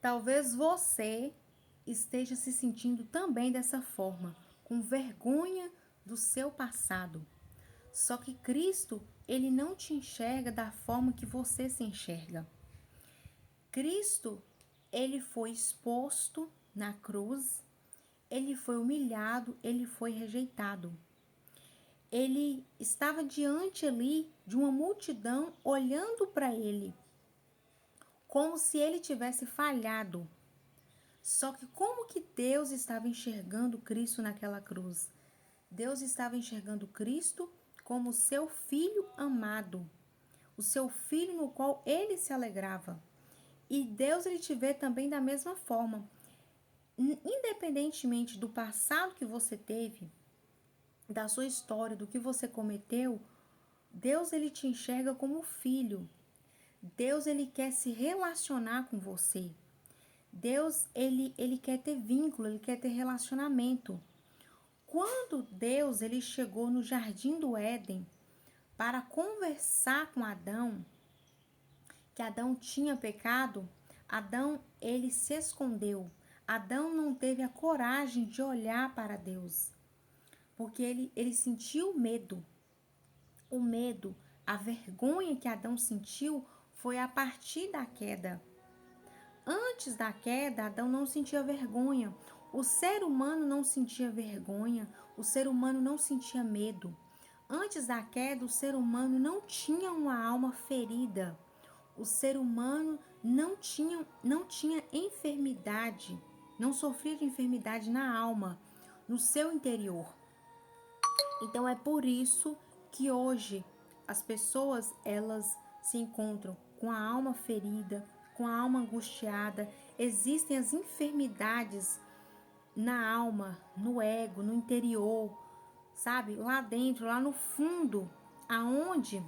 Talvez você esteja se sentindo também dessa forma, com vergonha do seu passado. Só que Cristo, ele não te enxerga da forma que você se enxerga. Cristo, ele foi exposto na cruz, ele foi humilhado, ele foi rejeitado. Ele estava diante ali de uma multidão olhando para ele, como se ele tivesse falhado. Só que como que Deus estava enxergando Cristo naquela cruz? Deus estava enxergando Cristo como seu filho amado, o seu filho no qual ele se alegrava. E Deus ele te vê também da mesma forma. Independentemente do passado que você teve, da sua história, do que você cometeu, Deus ele te enxerga como filho. Deus ele quer se relacionar com você. Deus ele quer ter vínculo, ele quer ter relacionamento. Quando Deus ele chegou no jardim do Éden para conversar com Adão, que Adão tinha pecado, Adão ele se escondeu. Adão não teve a coragem de olhar para Deus, porque ele sentiu medo. O medo, a vergonha que Adão sentiu foi a partir da queda. Antes da queda, Adão não sentia vergonha. O ser humano não sentia vergonha, o ser humano não sentia medo. Antes da queda, o ser humano não tinha uma alma ferida. O ser humano não tinha enfermidade, não sofria de enfermidade na alma, no seu interior. Então é por isso que hoje as pessoas elas se encontram com a alma ferida, com a alma angustiada. Existem as enfermidades na alma, no ego, no interior, sabe? Lá dentro, lá no fundo, aonde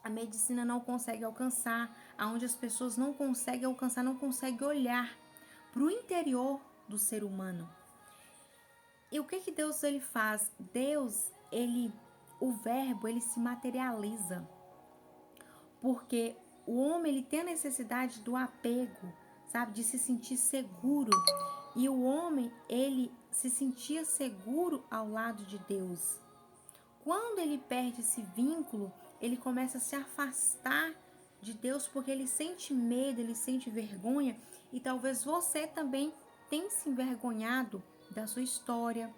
a medicina não consegue alcançar, aonde as pessoas não conseguem alcançar, não conseguem olhar para o interior do ser humano. E o que Deus ele faz? Deus, o verbo, ele se materializa. Porque o homem, ele tem a necessidade do apego, sabe? De se sentir seguro. E o homem, ele se sentia seguro ao lado de Deus. Quando ele perde esse vínculo, ele começa a se afastar de Deus porque ele sente medo, ele sente vergonha. E talvez você também tenha se envergonhado da sua história.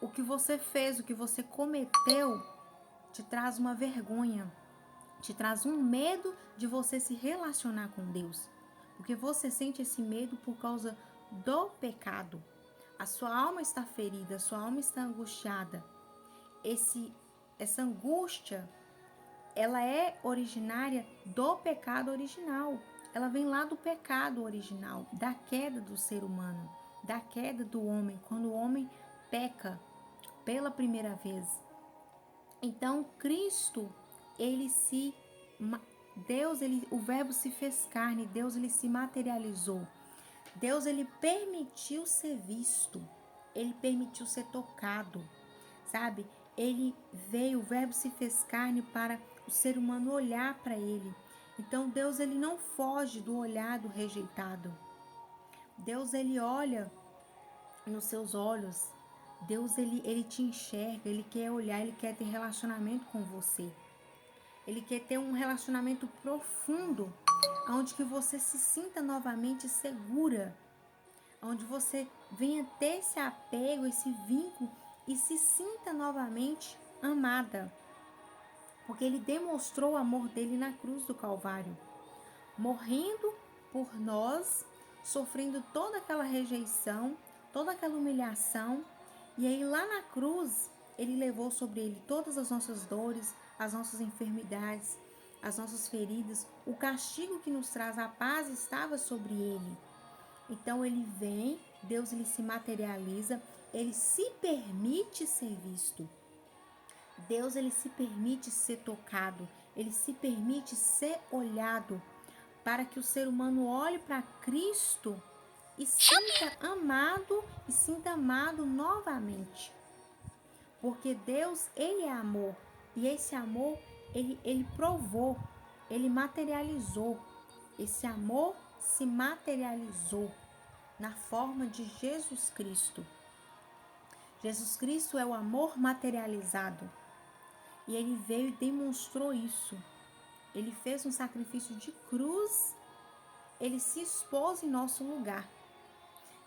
O que você fez, o que você cometeu, te traz uma vergonha, te traz um medo de você se relacionar com Deus. Porque você sente esse medo por causa do pecado. A sua alma está ferida, a sua alma está angustiada. Essa angústia, ela é originária do pecado original. Ela vem lá do pecado original, da queda do ser humano, da queda do homem, quando o homem peca pela primeira vez. Então, Cristo, o verbo se fez carne, Deus ele se materializou. Deus ele permitiu ser visto, ele permitiu ser tocado, sabe? Ele veio, o verbo se fez carne para o ser humano olhar para ele. Então Deus ele não foge do olhar do rejeitado. Deus ele olha nos seus olhos. Deus ele te enxerga, ele quer olhar, ele quer ter relacionamento com você. Ele quer ter um relacionamento profundo, onde que você se sinta novamente segura, onde você venha ter esse apego, esse vínculo e se sinta novamente amada. Porque ele demonstrou o amor dele na cruz do Calvário, morrendo por nós, sofrendo toda aquela rejeição, toda aquela humilhação. E aí lá na cruz, ele levou sobre ele todas as nossas dores, as nossas enfermidades, as nossas feridas. O castigo que nos traz a paz estava sobre ele. Então ele vem, Deus ele se materializa, ele se permite ser visto. Deus ele se permite ser tocado, ele se permite ser olhado, para que o ser humano olhe para Cristo e sinta amado novamente. Porque Deus, ele é amor, e esse amor, ele provou, ele materializou. Esse amor se materializou na forma de Jesus Cristo. Jesus Cristo é o amor materializado. E ele veio e demonstrou isso. Ele fez um sacrifício de cruz. Ele se expôs em nosso lugar.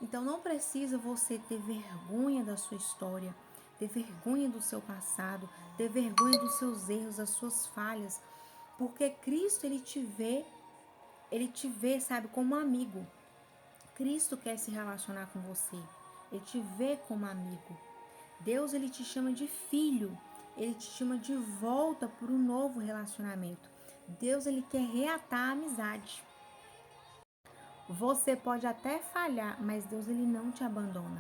Então não precisa você ter vergonha da sua história, ter vergonha do seu passado, ter vergonha dos seus erros, das suas falhas, porque Cristo ele te vê, sabe, como amigo. Cristo quer se relacionar com você. Ele te vê como amigo. Deus ele te chama de filho. Ele te chama de volta para um novo relacionamento. Deus ele quer reatar a amizade. Você pode até falhar, mas Deus ele não te abandona.